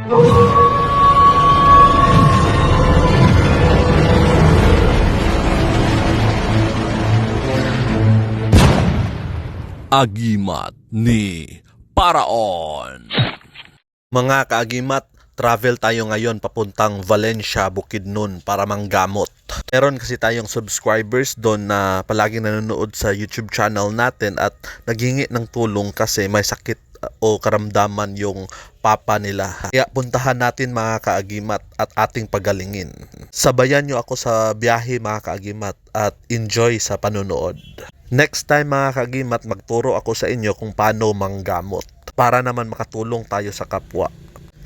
Agimat ni Paraon. Mga kaagimat, travel tayo ngayon papuntang Valencia, Bukidnon para manggamot. Meron kasi tayong subscribers doon na palaging nanonood sa YouTube channel natin at naghingi ng tulong kasi may sakit o karamdaman yung papa nila. Kaya puntahan natin mga kaagimat at ating pagalingin. Sabayan nyo ako sa biyahe mga kaagimat at enjoy sa panonood. Next time mga kaagimat, magturo ako sa inyo kung paano manggamot para naman makatulong tayo sa kapwa.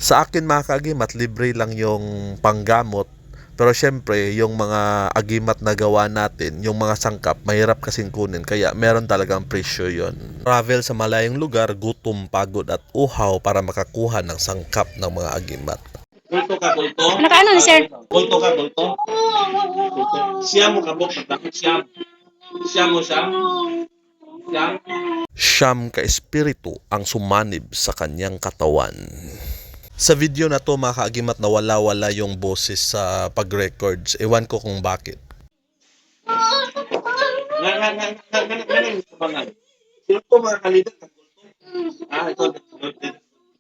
Sa akin mga kaagimat, libre lang yung panggamot. Pero syempre, yung mga agimat na gawa natin, yung mga sangkap, mahirap kasing kunin. Kaya meron talagang presyo yon. Travel sa malayong lugar, gutom, pagod at uhaw para makakuha ng sangkap ng mga agimat. Kulto ka, kulto? Nakaano ni sir? Kulto ka, kulto? Siya mo kabok, takot siya. Siya mo siya. Siya. Siyam ka espiritu ang sumanib sa kanyang katawan. Sa video na to mga kaagimat, nawala-wala yung boses sa pag-records. Ewan ko kung bakit. Sino po mga kalidat ng kulto? Ito.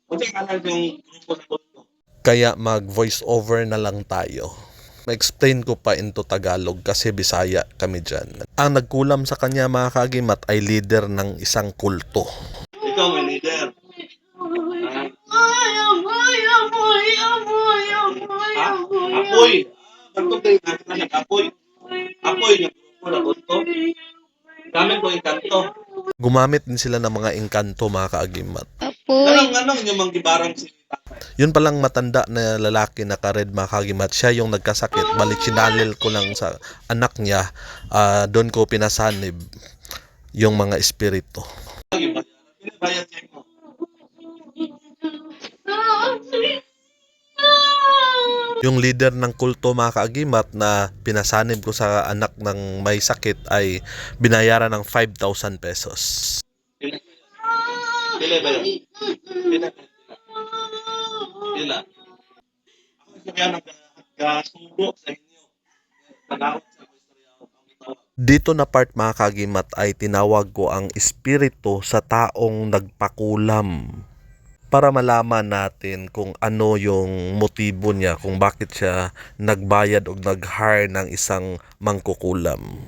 Kasi alam yung grupo sa kulto. Kaya mag-voice over na lang tayo. Ma-explain ko pa into Tagalog kasi Bisaya kami dyan. Ang nagkulam sa kanya mga kaagimat ay leader ng isang kulto. Ikaw may leader. Apoy. Kanto kayo nakita ng apoy. Apoy yung grupo na kulto. Gamit mo yung kanto. Gumamit din sila ng mga engkanto mga kaagimat. Apoy. Anong yung manggibarang si Yun palang matanda na lalaki na ka-red mga kaagimat. Siya yung nagkasakit. Balik sinalil ko lang sa anak niya. Doon ko pinasanib yung mga espiritu. Bayad siya mo. Yung leader ng kulto mga kaagimat na pinasanib ko sa anak ng may sakit ay binayaran ng 5,000 pesos. Pila ba yun? Pila. Ako kaya nagkasubo sa inyo. Tagawag sa istorya o pangitawa. Dito na part mga kaagimat ay tinawag ko ang espiritu sa taong nagpakulam para malaman natin kung ano yung motibo niya, kung bakit siya nagbayad o nag-hire ng isang mangkukulam.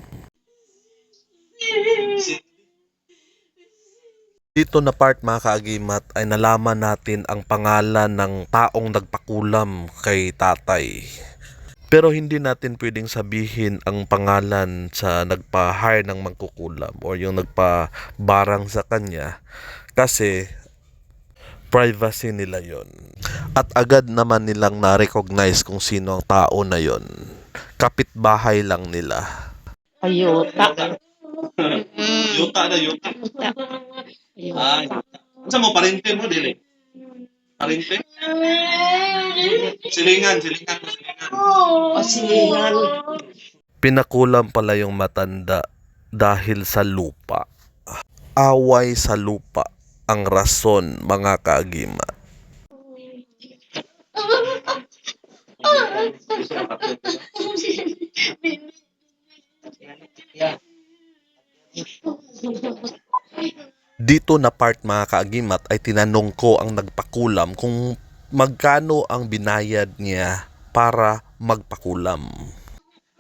Dito na part mga kaagimat ay nalaman natin ang pangalan ng taong nagpakulam kay tatay. Pero hindi natin pwedeng sabihin ang pangalan sa nagpa-hire ng mangkukulam o yung nagpa-barang sa kanya kasi privacy nila yon. At agad naman nilang na-recognize kung sino ang tao na yon. Kapitbahay lang nila. Ayuta. Yuta na yuta. Ah, yuta. Saan mo parente mo dili? Parente? Silingan mo silingan. Silingan. Pinakulam pala yung matanda dahil sa lupa. Away sa lupa ang rason mga kaagimat. Dito na part mga kaagimat ay tinanong ko ang nagpakulam kung magkano ang binayad niya para magpakulam.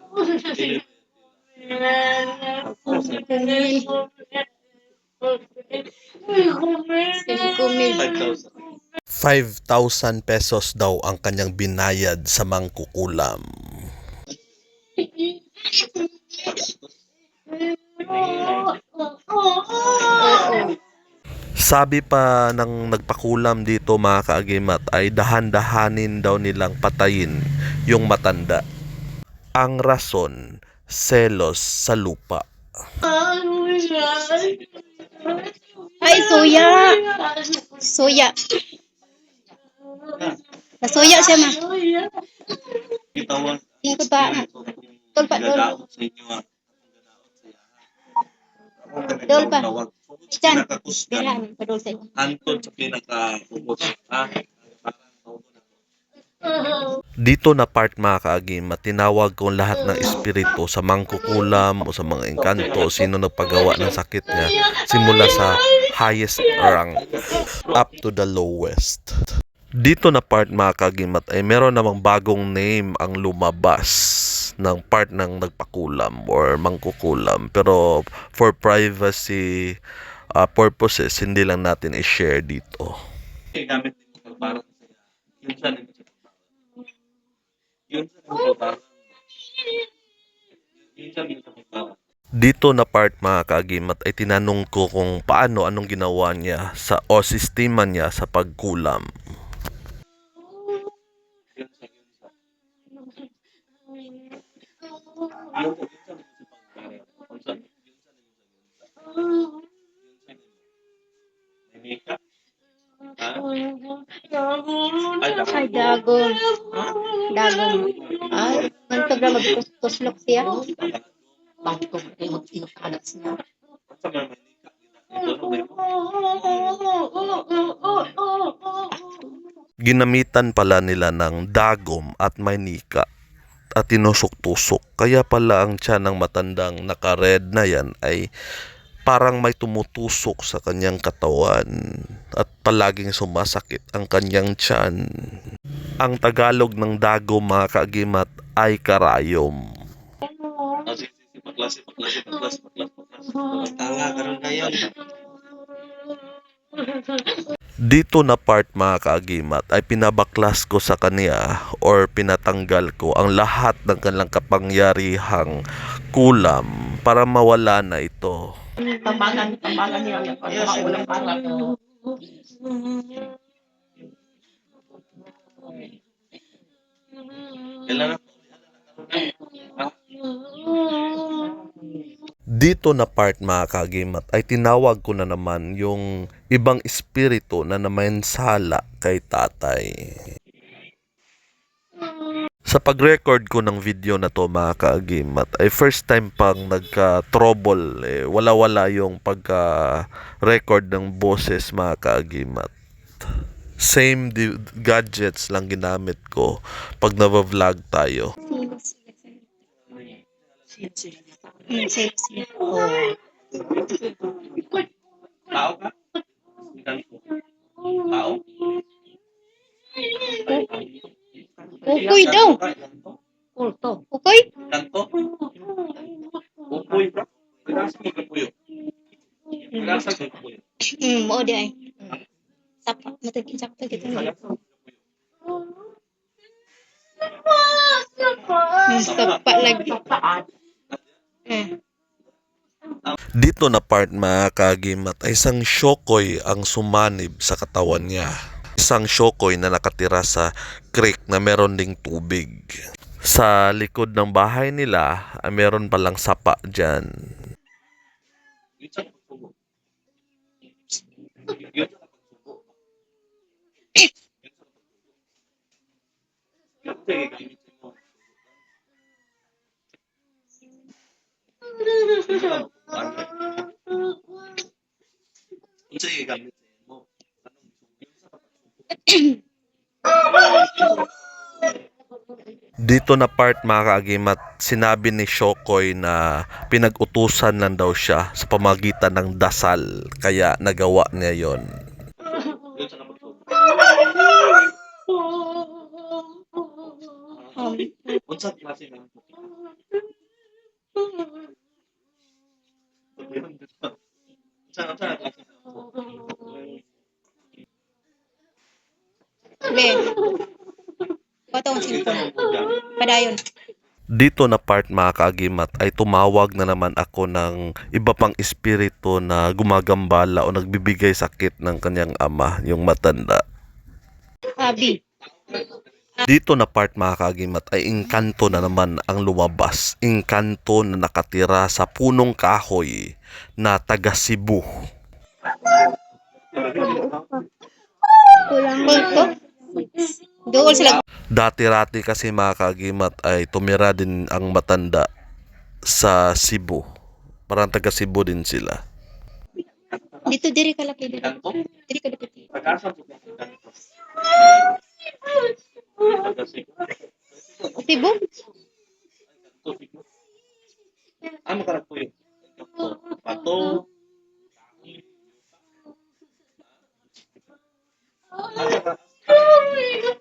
$5,000. 5,000 pesos daw ang kanyang binayad sa mangkukulam. Sabi pa ng nagpakulam dito mga kaagimat ay dahan-dahanin daw nilang patayin yung matanda. Ang rason, selos sa lupa. Ay, soya. Soya. Nasuya siya ma. Bitawan. Tingko pa. Tol pa, tol. Gadaot sa inyo ah. Dol pa. Tawag. Diyan. Pinakakusgan. Diyan, padol sa inyo. Antod sa pinaka-ubos. Ah, parang tawag na. Dito na part mga kaagimat, tinawag ko lahat ng espiritu sa mangkukulam o sa mga engkanto, sino nagpagawa ng sakit niya, simula sa highest rank up to the lowest. Dito na part mga kaagimat ay meron namang bagong name ang lumabas ng part ng nagpakulam or mangkukulam. Pero for privacy purposes, hindi lang natin i-share dito. Gamit din mo para sa yun sa yun sa pagbabago. Yun sa pagbabago. Dito na part mga kaagimat ay tinanong ko kung anong ginawa niya sa o sistema niya sa pagkulam. Yun sa yun sa. Yun sa pagbabago. Yun sa may makeup. Ha? Ay, dagong. Dagong. Ay, manto ba magkuslok siya? Bangko kayo magsinok-anak siya. Sa may makeup. Ito no may Ginamitan pala nila ng dagom at manika at tinusok-tusok. Kaya pala ang tiyan ng matandang naka-red na yan ay parang may tumutusok sa kanyang katawan at palaging sumasakit ang kanyang tiyan. Ang Tagalog ng dagom mga kaagimat ay karayom. Paklas. Tanga karon kayo. Dito na part mga kaagimat ay pinabaklas ko sa kanya or pinatanggal ko ang lahat ng kanilang kapangyarihang kulam para mawala na ito. Tambangan niya yan. Walang para. Kailangan Dito na part mga kaagimat ay tinawag ko na naman yung ibang espiritu na namensala kay tatay. Sa pag-record ko ng video na to mga kaagimat ay first time pang nagka-trouble, wala-wala yung pagka-record ng boses mga kaagimat. Same gadgets lang ginamit ko pag na-vlog tayo. Sila. Oh. tao ka? Tao? Ukoy daw. Kulto. Ukoy? Kanto? Upoy ka? Pinasa mo kapuyo. Pinasa mo kapuyo. Mo di ay. Sapak matagin sakto gitu. Sapak lagi. Dito na part mga kaagimat ay isang syokoy ang sumanib sa katawan niya. Isang syokoy na nakatira sa creek na meron ding tubig. Sa likod ng bahay nila ay meron palang sapa dyan. Yun sa pagsubo. Yun sa pagsubo. Yun sa gamit mo. Yun sa gamit mo. Dito na part mga kaagimat, sinabi ni Shokoy na pinag-utusan lang daw siya sa pamagitan ng dasal, kaya nagawa niya yon. Yun sa pagsubo. Unsa klase ng Unsa klase ng Be. Patong cellphone. Padayon. Dito na part mga kaagimat ay tumawag na naman ako ng iba pang espiritu na gumagambala o nagbibigay sakit ng kanyang ama, yung matanda. Abi. Dito na part mga kaagimat ay engkanto na naman ang lumabas. Engkanto na nakatira sa punong kahoy na taga Cebu. Kulto. Dool sila. Dati-rati kasi mga kaagimat ay tumira din ang matanda sa Cebu. Parang taga Cebu din sila. Dito diri kalaki dito. kanto? Diri kalaki. Pag-asa po kanto. Sibog. Ano ka po yun? Pato.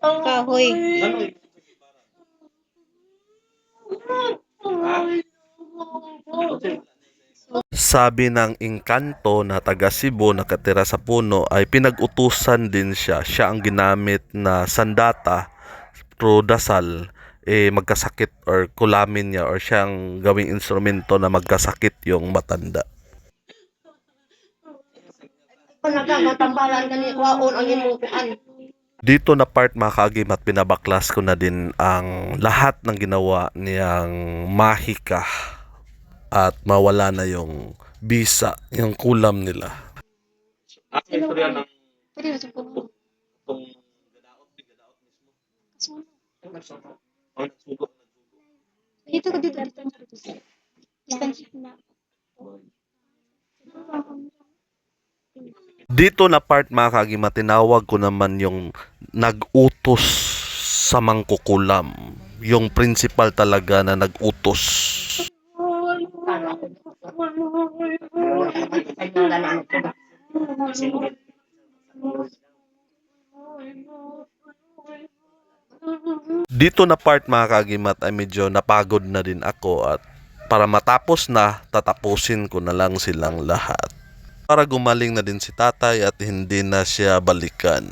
Kahoy. Ano yun? Sabi ng engkanto na taga Cebu nakatira sa puno ay pinag-utusan din siya. Siya ang ginamit na sandata through dasal magkasakit or kulamin niya or siyang gawing instrumento na magkasakit yung matanda. Kung nagkakatambalan ka ni Waon ang imong kuan. Dito na part mga kaagimat, pinabaklas ko na din ang lahat ng ginawa niyang mahika at mawala na yung bisa, yung kulam nila. Ang istorya ng Pwede na sa puno. itong gadaot mismo. Ang nagsugo. Dito ko dito. Distansya na. Dito na part mga kaagimat, tinawag ko naman yung nag-utos sa mangkukulam. Yung principal talaga na nag-utos. Kala ko. Ay, wala na ako ba? Dito na part mga kaagimat ay medyo napagod na din ako at para matapos na, tatapusin ko na lang silang lahat. Para gumaling na din si tatay at hindi na siya balikan.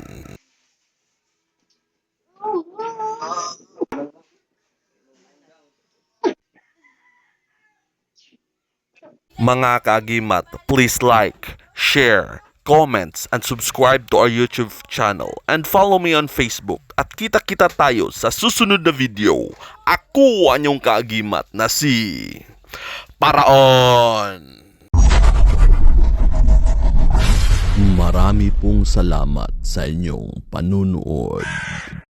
Mga kaagimat, please like, share, comments, and subscribe to our YouTube channel. And follow me on Facebook. At kita-kita tayo sa susunod na video. Ako ang inyong kaagimat na si Paraon. Marami pong salamat sa inyong panunood.